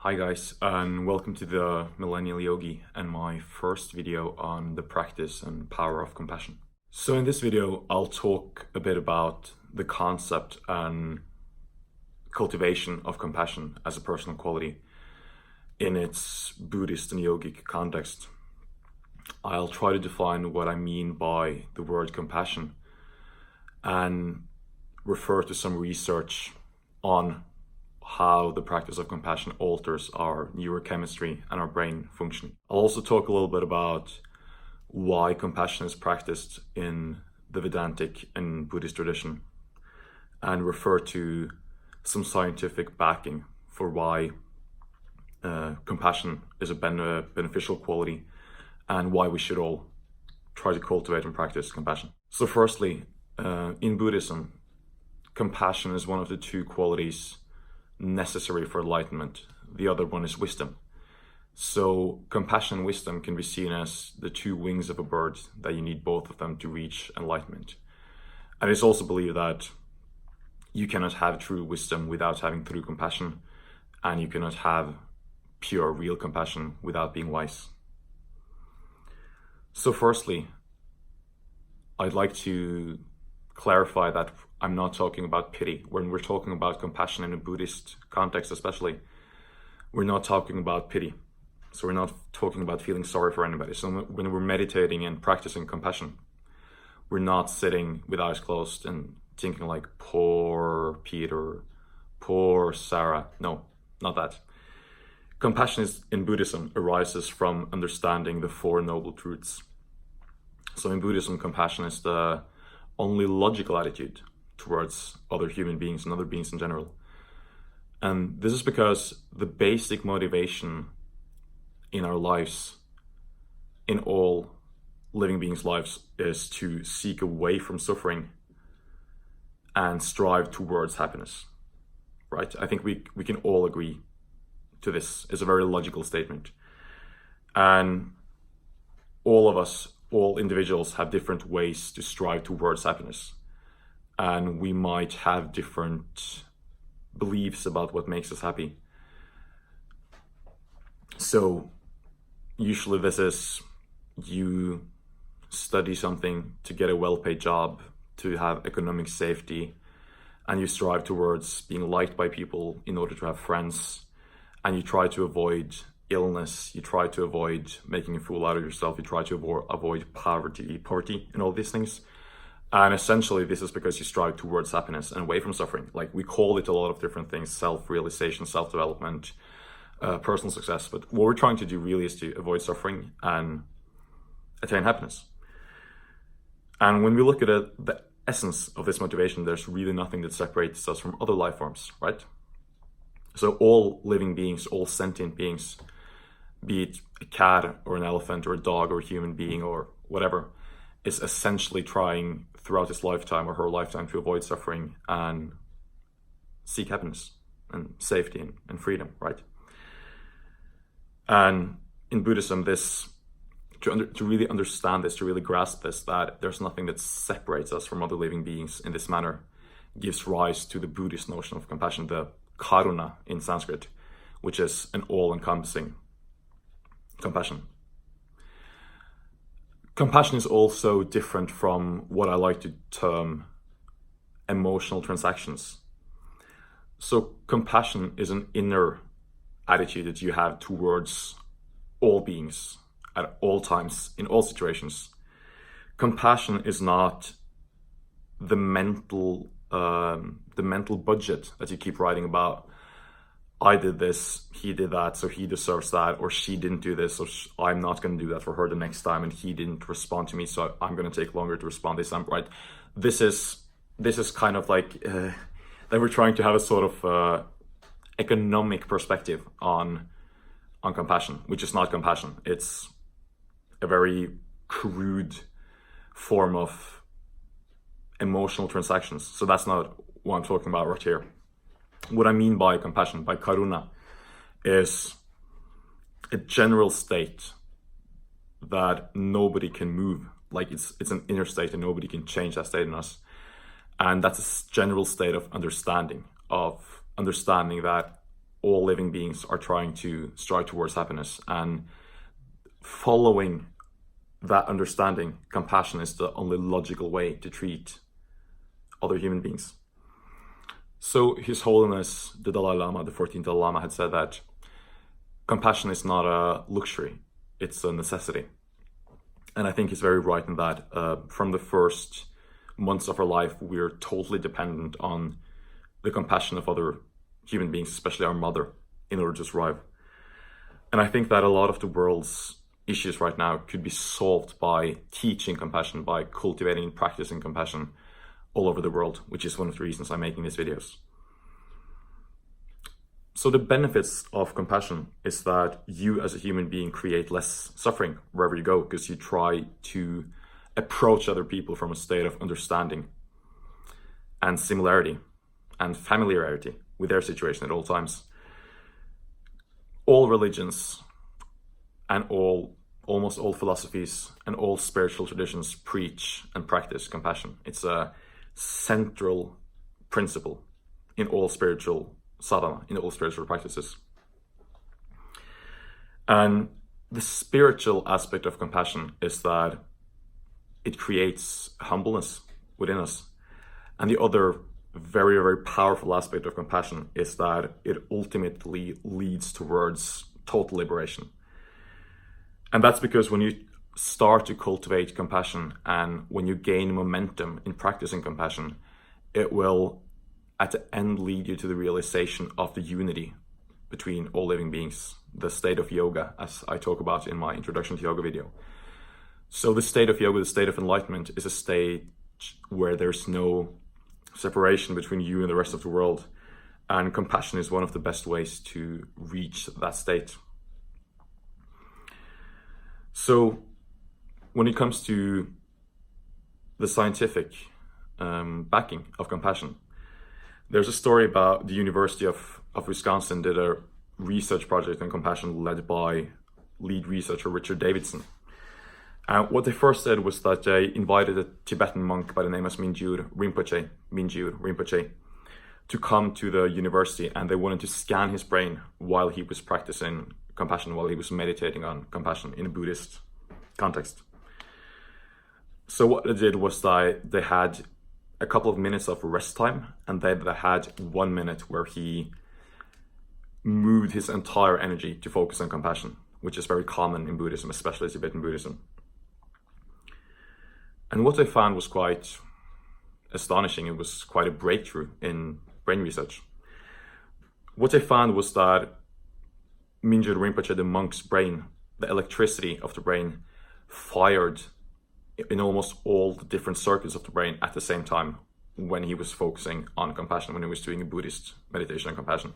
Hi guys, and welcome to the Millennial Yogi and my first video on the practice and power of compassion. So in this video, I'll talk a bit about the concept and cultivation of compassion as a personal quality in its Buddhist and yogic context. I'll try to define what I mean by the word compassion and refer to some research on how the practice of compassion alters our neurochemistry and our brain function. I'll also talk a little bit about why compassion is practiced in the Vedantic and Buddhist tradition and refer to some scientific backing for why compassion is a beneficial quality and why we should all try to cultivate and practice compassion. So firstly, in Buddhism, compassion is one of the two qualities necessary for enlightenment. The other one is wisdom. So compassion and wisdom can be seen as the two wings of a bird, that you need both of them to reach enlightenment. And it's also believed that you cannot have true wisdom without having true compassion, and you cannot have pure, real compassion without being wise. So firstly, I'd like to clarify that I'm not talking about pity. When we're talking about compassion in a Buddhist context especially, we're not talking about pity. So we're not talking about feeling sorry for anybody. So when we're meditating and practicing compassion, we're not sitting with eyes closed and thinking like, poor Peter, poor Sarah. No, not that. Compassion in Buddhism arises from understanding the Four Noble Truths. So in Buddhism, compassion is the only logical attitude towards other human beings and other beings in general. And this is because the basic motivation in our lives, in all living beings' lives, is to seek away from suffering and strive towards happiness, right? I think we can all agree to this. It's a very logical statement. And all of us, all individuals, have different ways to strive towards happiness. And we might have different beliefs about what makes us happy. So usually this is you study something to get a well-paid job, to have economic safety, and you strive towards being liked by people in order to have friends, and you try to avoid illness, you try to avoid making a fool out of yourself, you try to avoid poverty and all these things. And essentially this is because you strive towards happiness and away from suffering. Like, we call it a lot of different things: self-realization, self-development, personal success. But what we're trying to do really is to avoid suffering and attain happiness. And when we look at the essence of this motivation, there's really nothing that separates us from other life forms, right? So all living beings, all sentient beings, be it a cat or an elephant or a dog or a human being or whatever, is essentially trying throughout his lifetime or her lifetime to avoid suffering and seek happiness and safety and freedom, right? And in Buddhism, this to really understand this, to really grasp this, that there's nothing that separates us from other living beings in this manner, gives rise to the Buddhist notion of compassion, the karuna in Sanskrit, which is an all-encompassing compassion. Compassion is also different from what I like to term emotional transactions. So compassion is an inner attitude that you have towards all beings at all times, in all situations. Compassion is not the mental budget that you keep writing about. I did this, he did that, so he deserves that, or she didn't do this, so I'm not going to do that for her the next time, and he didn't respond to me, so I'm going to take longer to respond this time, right? This is kind of like that we're trying to have a sort of economic perspective on compassion, which is not compassion. It's a very crude form of emotional transactions. So that's not what I'm talking about right here. What I mean by compassion, by karuna, is a general state that nobody can move. Like, it's an inner state and nobody can change that state in us. And that's a general state of understanding that all living beings are trying to strive towards happiness, and following that understanding, compassion is the only logical way to treat other human beings. So His Holiness, the Dalai Lama, the 14th Dalai Lama, had said that compassion is not a luxury, it's a necessity. And I think he's very right in that. From the first months of our life, we're totally dependent on the compassion of other human beings, especially our mother, in order to survive. And I think that a lot of the world's issues right now could be solved by teaching compassion, by cultivating and practicing compassion all over the world, which is one of the reasons I'm making these videos. So the benefits of compassion is that you as a human being create less suffering wherever you go, because you try to approach other people from a state of understanding and similarity and familiarity with their situation at all times. All religions and almost all philosophies and all spiritual traditions preach and practice compassion. It's a central principle in all spiritual sadhana, in all spiritual practices. And the spiritual aspect of compassion is that it creates humbleness within us. And the other very, very powerful aspect of compassion is that it ultimately leads towards total liberation. And that's because when you start to cultivate compassion and when you gain momentum in practicing compassion, it will at the end lead you to the realization of the unity between all living beings, the state of yoga, as I talk about in my introduction to yoga video. So the state of yoga, the state of enlightenment, is a state where there's no separation between you and the rest of the world. And compassion is one of the best ways to reach that state. So when it comes to the scientific backing of compassion, there's a story about the University of Wisconsin did a research project on compassion led by lead researcher Richard Davidson. What they first did was that they invited a Tibetan monk by the name of Mingyur Rinpoche, to come to the university, and they wanted to scan his brain while he was practicing compassion, while he was meditating on compassion in a Buddhist context. So what they did was that they had a couple of minutes of rest time, and then they had 1 minute where he moved his entire energy to focus on compassion, which is very common in Buddhism, especially Tibetan Buddhism. And what they found was quite astonishing. It was quite a breakthrough in brain research. What they found was that Mingyur Rinpoche, the monk's brain, the electricity of the brain, fired in almost all the different circuits of the brain at the same time when he was focusing on compassion, when he was doing a Buddhist meditation on compassion.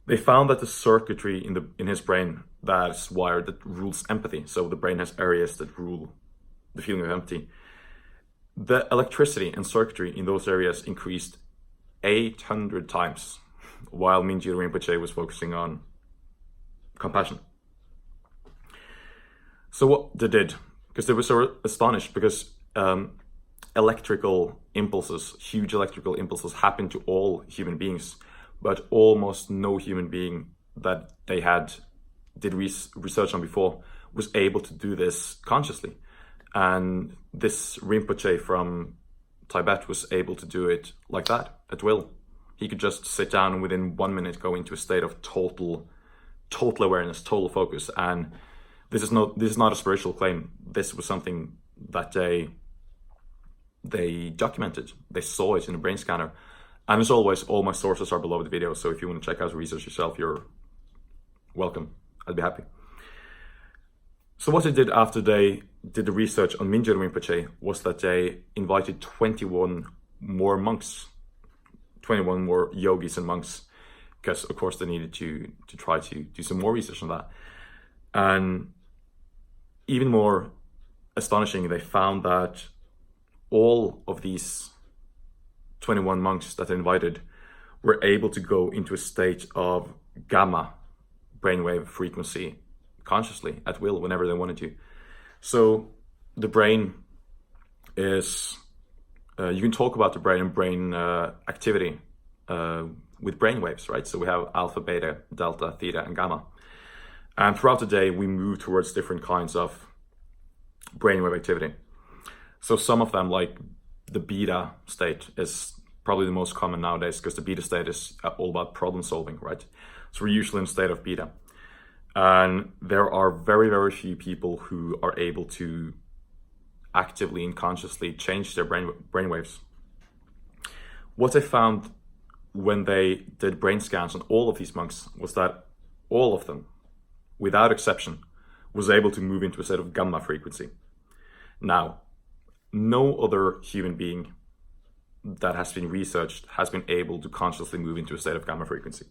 They found that the circuitry in his brain that's wired, that rules empathy, so the brain has areas that rule the feeling of empty, the electricity and circuitry in those areas increased 800 times while Mingyur Rinpoche was focusing on compassion. So what they did, because they were so astonished, because electrical impulses, huge electrical impulses, happen to all human beings, but almost no human being that they did research on before was able to do this consciously. And this Rinpoche from Tibet was able to do it like that, at will. He could just sit down and within 1 minute go into a state of total awareness, total focus. And this is not a spiritual claim. This was something that they documented. They saw it in a brain scanner. And as always, all my sources are below the video. So if you want to check out the research yourself, you're welcome. I'd be happy. So what they did after they did the research on Mingyur Rinpoche was that they invited 21 more monks, 21 more yogis and monks, because of course they needed to try to do some more research on that. And even more astonishing, they found that all of these 21 monks that they invited were able to go into a state of gamma brainwave frequency consciously, at will, whenever they wanted to. So the brain is, you can talk about the brain and brain activity with brain waves, right? So we have alpha, beta, delta, theta, and gamma. And throughout the day, we move towards different kinds of brainwave activity. So some of them, like the beta state, is probably the most common nowadays, because the beta state is all about problem solving, right? So we're usually in a state of beta. And there are very, very few people who are able to actively and consciously change their brain waves. What they found when they did brain scans on all of these monks was that all of them, without exception, was able to move into a state of gamma frequency. Now, no other human being that has been researched has been able to consciously move into a state of gamma frequency.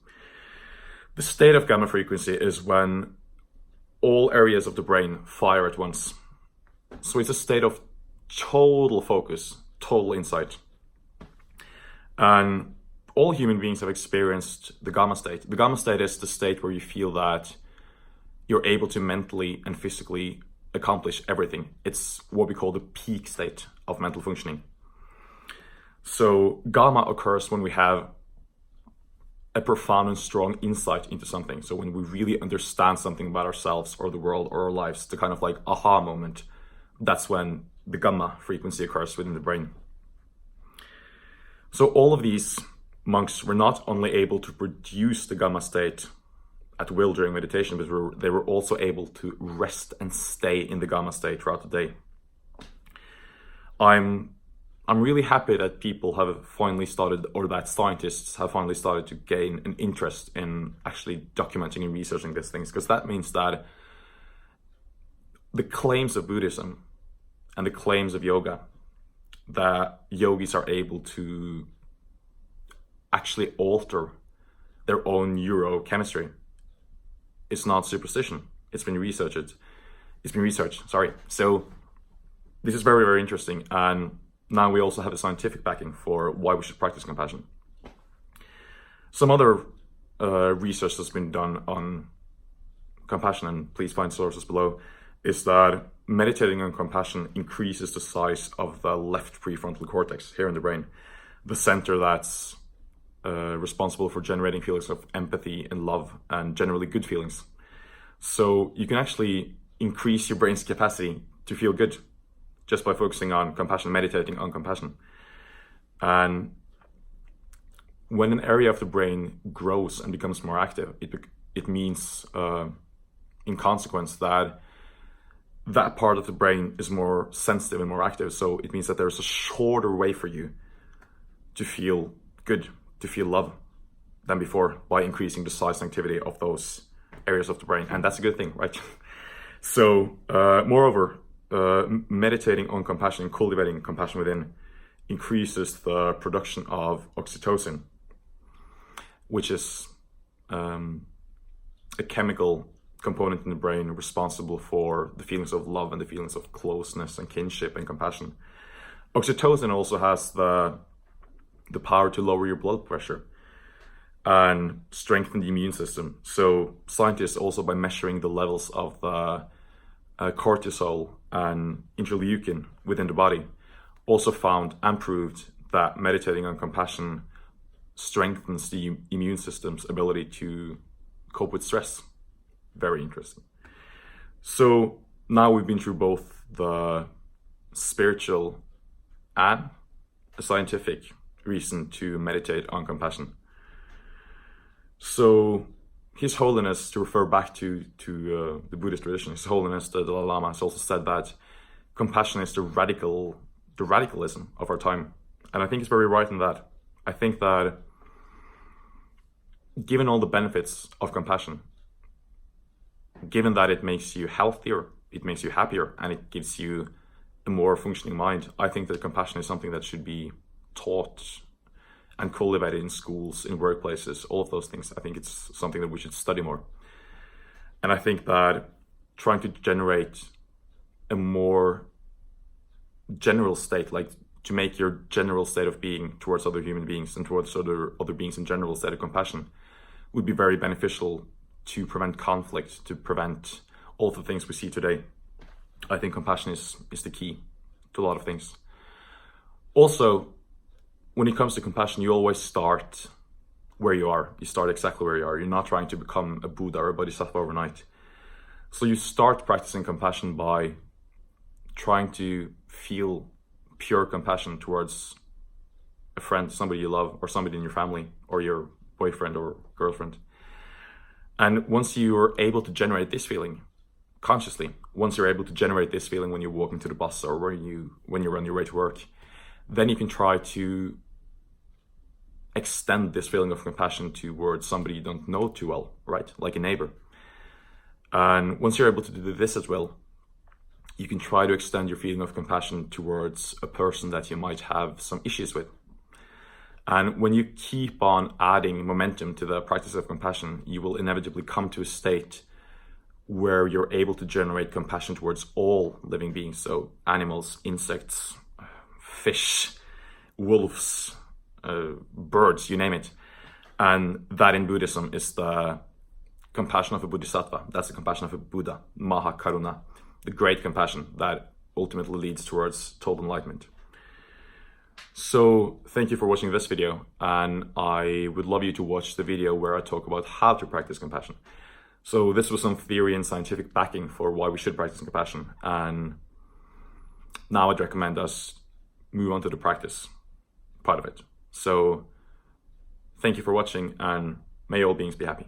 The state of gamma frequency is when all areas of the brain fire at once. So it's a state of total focus, total insight. And all human beings have experienced the gamma state. The gamma state is the state where you feel that you're able to mentally and physically accomplish everything. It's what we call the peak state of mental functioning. So gamma occurs when we have a profound and strong insight into something. So when we really understand something about ourselves or the world or our lives, the kind of like aha moment, that's when the gamma frequency occurs within the brain. So all of these monks were not only able to produce the gamma state at will during meditation, but they were also able to rest and stay in the gamma state throughout the day. I'm really happy that people have finally started, or that scientists have finally started to gain an interest in actually documenting and researching these things, because that means that the claims of Buddhism and the claims of yoga, that yogis are able to actually alter their own neurochemistry, it's not superstition. It's been researched. So this is very, very interesting. And now we also have a scientific backing for why we should practice compassion. Some other research that's been done on compassion, and please find sources below, is that meditating on compassion increases the size of the left prefrontal cortex here in the brain, the center that's responsible for generating feelings of empathy and love and generally good feelings. So you can actually increase your brain's capacity to feel good just by focusing on compassion, meditating on compassion. And when an area of the brain grows and becomes more active, it means in consequence that part of the brain is more sensitive and more active. So it means that there's a shorter way for you to feel good, to feel love, than before, by increasing the size and activity of those areas of the brain. And that's a good thing, right? So moreover, meditating on compassion and cultivating compassion within increases the production of oxytocin, which is a chemical component in the brain responsible for the feelings of love and the feelings of closeness and kinship and compassion. Oxytocin also has the power to lower your blood pressure and strengthen the immune system. So scientists also, by measuring the levels of the cortisol and interleukin within the body, also found and proved that meditating on compassion strengthens the immune system's ability to cope with stress. Very interesting. So now we've been through both the spiritual and a scientific reason to meditate on compassion. So His Holiness, to refer back to the Buddhist tradition, His Holiness the Dalai Lama has also said that compassion is the radicalism of our time. And I think he's very right in that. I think that given all the benefits of compassion, given that it makes you healthier, it makes you happier, and it gives you a more functioning mind, I think that compassion is something that should be taught and cultivated in schools, in workplaces, all of those things. I think it's something that we should study more. And I think that trying to generate a more general state, like to make your general state of being towards other human beings and towards other beings in general, state of compassion, would be very beneficial to prevent conflict, to prevent all the things we see today. I think compassion is the key to a lot of things. Also, when it comes to compassion, you always start where you are. You start exactly where you are. You're not trying to become a Buddha or a Bodhisattva overnight. So you start practicing compassion by trying to feel pure compassion towards a friend, somebody you love, or somebody in your family, or your boyfriend or girlfriend. And once you're able to generate this feeling consciously, once you're able to generate this feeling when you're walking to the bus or when you're on your way to work, then you can try to extend this feeling of compassion towards somebody you don't know too well, right? Like a neighbor. And once you're able to do this as well, you can try to extend your feeling of compassion towards a person that you might have some issues with. And when you keep on adding momentum to the practice of compassion, you will inevitably come to a state where you're able to generate compassion towards all living beings. So animals, insects, fish, wolves, birds, you name it. And that in Buddhism is the compassion of a Bodhisattva. That's the compassion of a Buddha, Maha Karuna, the great compassion that ultimately leads towards total enlightenment. So thank you for watching this video, and I would love you to watch the video where I talk about how to practice compassion. So this was some theory and scientific backing for why we should practice compassion, and now I'd recommend us move on to the practice part of it. So thank you for watching, and may all beings be happy.